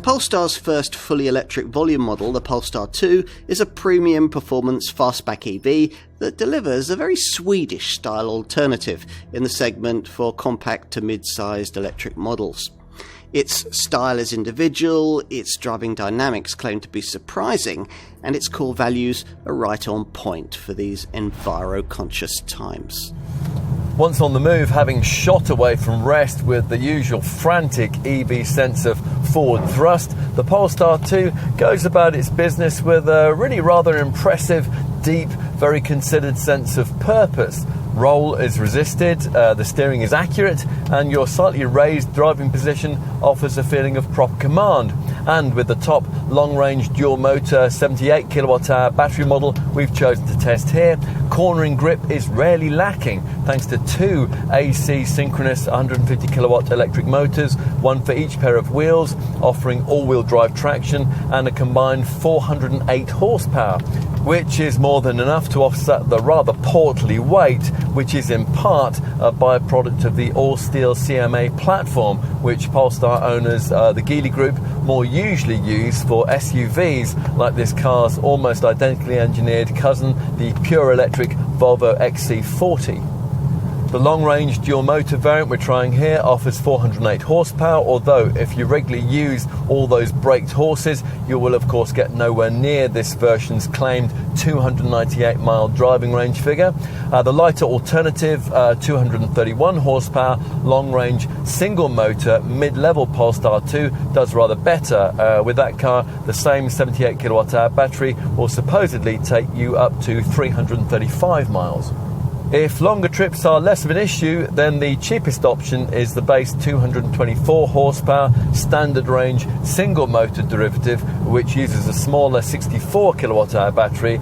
Polestar's first fully electric volume model, the Polestar 2, is a premium performance fastback EV that delivers a very Swedish-style alternative in the segment for compact to mid-sized electric models. Its style is individual, its driving dynamics claim to be surprising, and its core values are right on point for these enviro-conscious times. Once on the move, having shot away from rest with the usual frantic EV sense of forward thrust, the Polestar 2 goes about its business with a really rather impressive, deep, very considered sense of purpose. Roll is resisted, the steering is accurate, and your slightly raised driving position offers a feeling of proper command. And with the top long-range dual-motor 78 kilowatt-hour battery model we've chosen to test here, cornering grip is rarely lacking thanks to two AC synchronous 150 kilowatt electric motors, one for each pair of wheels, offering all-wheel drive traction and a combined 408 horsepower, which is more than enough to offset the rather portly weight, which is in part a byproduct of the all-steel CMA platform, which Polestar owners, the Geely Group, more usually use for SUVs like this car's almost identically engineered cousin, the pure electric Volvo XC40. The long-range dual-motor variant we're trying here offers 408 horsepower, although if you regularly use all those braked horses, you will of course get nowhere near this version's claimed 298-mile driving range figure. The lighter alternative, 231 horsepower, long-range single-motor mid-level Polestar 2 does rather better. With that car, the same 78 kilowatt-hour battery will supposedly take you up to 335 miles. If longer trips are less of an issue, then the cheapest option is the base 224 horsepower standard range single motor derivative, which uses a smaller 64 kilowatt hour battery,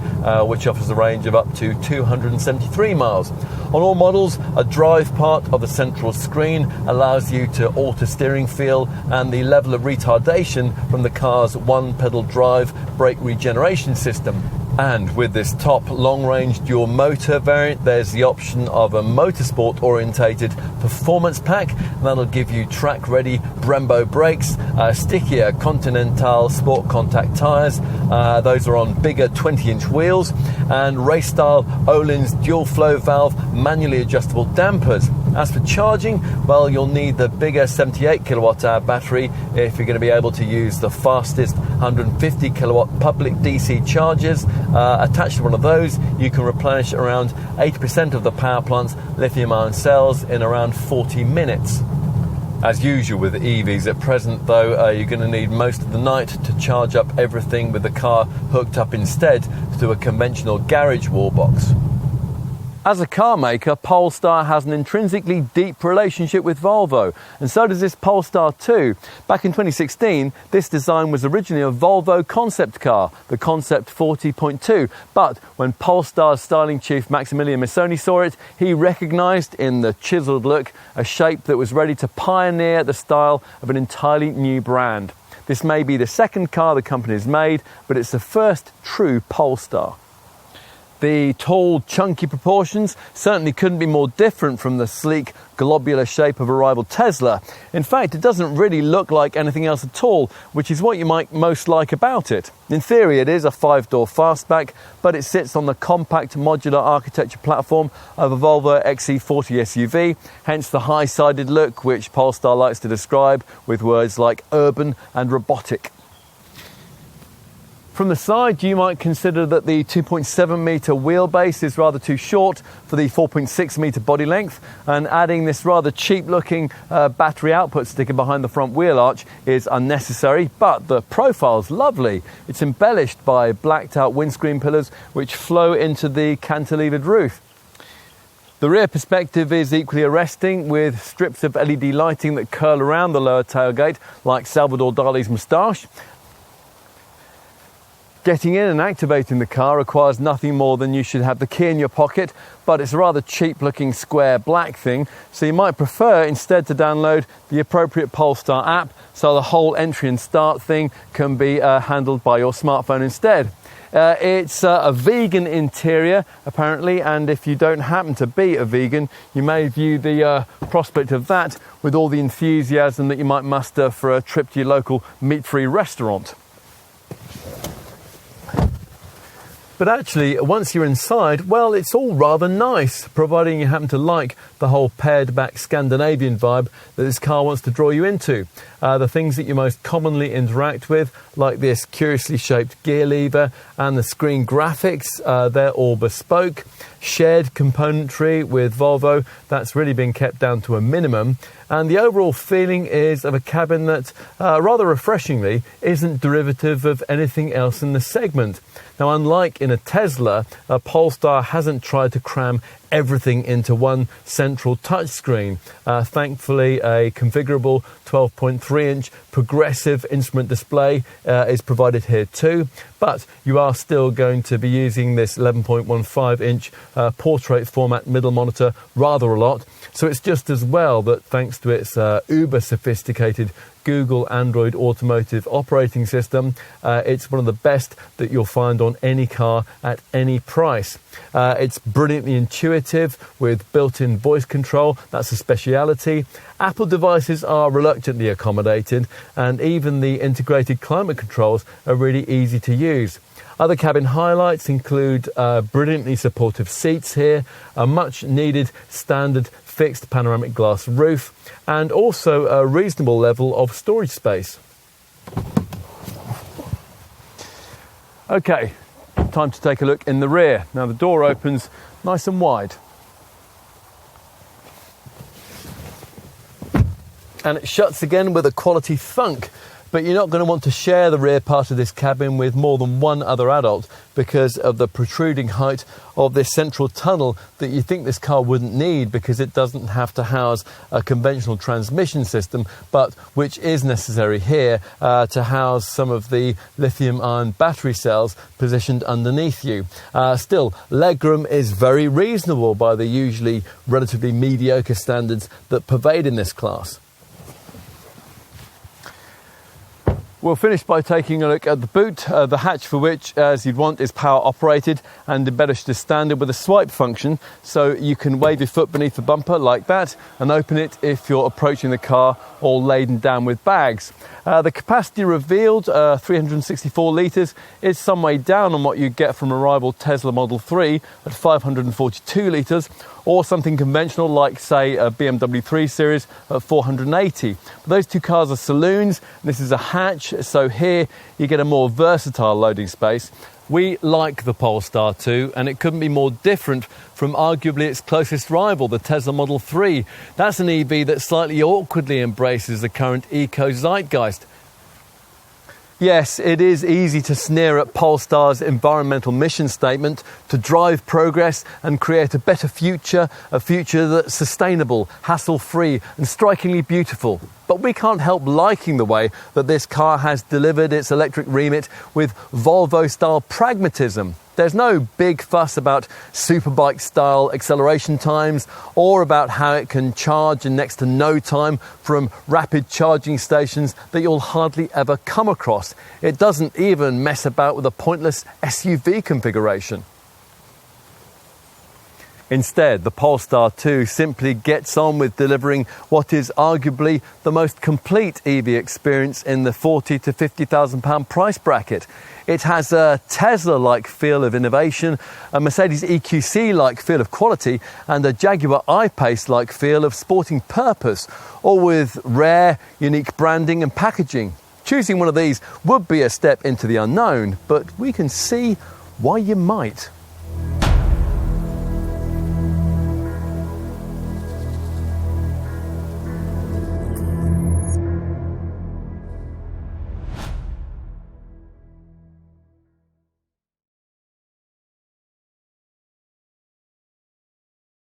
which offers a range of up to 273 miles. On all models, a drive part of the central screen allows you to alter steering feel and the level of retardation from the car's one pedal drive brake regeneration system. And with this top long-range dual motor variant, there's the option of a motorsport orientated performance pack, and that'll give you track-ready Brembo brakes, stickier Continental Sport Contact tyres, those are on bigger 20-inch wheels, and race-style Öhlins dual-flow valve manually adjustable dampers. As for charging, well, you'll need the bigger 78 kilowatt-hour battery if you're going to be able to use the fastest 150 kilowatt public DC chargers. Attached to one of those, you can replenish around 80% of the power plant's lithium-ion cells in around 40 minutes. As usual with EVs at present, though, you're going to need most of the night to charge up everything with the car hooked up instead to a conventional garage wall box. As a car maker, Polestar has an intrinsically deep relationship with Volvo, and so does this Polestar 2. Back in 2016, this design was originally a Volvo concept car, the Concept 40.2, but when Polestar's styling chief Maximilian Missoni saw it, he recognised in the chiselled look a shape that was ready to pioneer the style of an entirely new brand. This may be the second car the company has made, but it's the first true Polestar. The tall, chunky proportions certainly couldn't be more different from the sleek, globular shape of a rival Tesla. In fact, it doesn't really look like anything else at all, which is what you might most like about it. In theory, it is a 5-door fastback, but it sits on the compact modular architecture platform of a Volvo XC40 SUV, hence the high-sided look, which Polestar likes to describe with words like urban and robotic. From the side, you might consider that the 2.7 metre wheelbase is rather too short for the 4.6 metre body length, and adding this rather cheap-looking battery output sticker behind the front wheel arch is unnecessary, but the profile's lovely. It's embellished by blacked-out windscreen pillars which flow into the cantilevered roof. The rear perspective is equally arresting, with strips of LED lighting that curl around the lower tailgate like Salvador Dali's moustache. Getting in and activating the car requires nothing more than you should have the key in your pocket, but it's a rather cheap looking square black thing, so you might prefer instead to download the appropriate Polestar app so the whole entry and start thing can be handled by your smartphone instead. It's a vegan interior, apparently, and if you don't happen to be a vegan, you may view the prospect of that with all the enthusiasm that you might muster for a trip to your local meat-free restaurant. But actually, once you're inside, well, it's all rather nice, providing you happen to like the whole pared-back Scandinavian vibe that this car wants to draw you into. The things that you most commonly interact with, like this curiously shaped gear lever and the screen graphics, they're all bespoke. Shared componentry with Volvo, that's really been kept down to a minimum. And the overall feeling is of a cabin that, rather refreshingly, isn't derivative of anything else in the segment. Now, unlike in a Tesla, a Polestar hasn't tried to cram everything into one central touchscreen. Thankfully, a configurable 12.3-inch progressive instrument display is provided here too, but you are still going to be using this 11.15-inch portrait format middle monitor rather a lot, so it's just as well that thanks to its uber sophisticated Google Android Automotive operating system, it's one of the best that you'll find on any car at any price. It's brilliantly intuitive with built-in voice control, that's a speciality. Apple devices are reluctantly accommodated, and even the integrated climate controls are really easy to use. Other cabin highlights include brilliantly supportive seats here, a much needed standard fixed panoramic glass roof, and also a reasonable level of storage space. Okay, time to take a look in the rear. Now the door opens nice and wide. And it shuts again with a quality thunk. But you're not going to want to share the rear part of this cabin with more than one other adult because of the protruding height of this central tunnel that you think this car wouldn't need because it doesn't have to house a conventional transmission system, but which is necessary here to house some of the lithium-ion battery cells positioned underneath you. Still, legroom is very reasonable by the usually relatively mediocre standards that pervade in this class. We'll finish by taking a look at the boot, the hatch for which, as you'd want, is power operated and embellished as standard with a swipe function, so you can wave your foot beneath the bumper like that and open it if you're approaching the car all laden down with bags. The capacity revealed, 364 litres, is some way down on what you get from a rival Tesla Model 3 at 542 litres, or something conventional like, say, a BMW 3 Series at 480. But those two cars are saloons, and this is a hatch, so here you get a more versatile loading space. We like the Polestar 2, and it couldn't be more different from arguably its closest rival, the Tesla Model 3. That's an EV that slightly awkwardly embraces the current eco-zeitgeist. Yes, it is easy to sneer at Polestar's environmental mission statement to drive progress and create a better future, a future that's sustainable, hassle-free and strikingly beautiful. But we can't help liking the way that this car has delivered its electric remit with Volvo-style pragmatism. There's no big fuss about superbike-style acceleration times or about how it can charge in next to no time from rapid charging stations that you'll hardly ever come across. It doesn't even mess about with a pointless SUV configuration. Instead, the Polestar 2 simply gets on with delivering what is arguably the most complete EV experience in the £40,000 to £50,000 price bracket. It has a Tesla-like feel of innovation, a Mercedes EQC-like feel of quality, and a Jaguar I-Pace-like feel of sporting purpose, all with rare, unique branding and packaging. Choosing one of these would be a step into the unknown, but we can see why you might.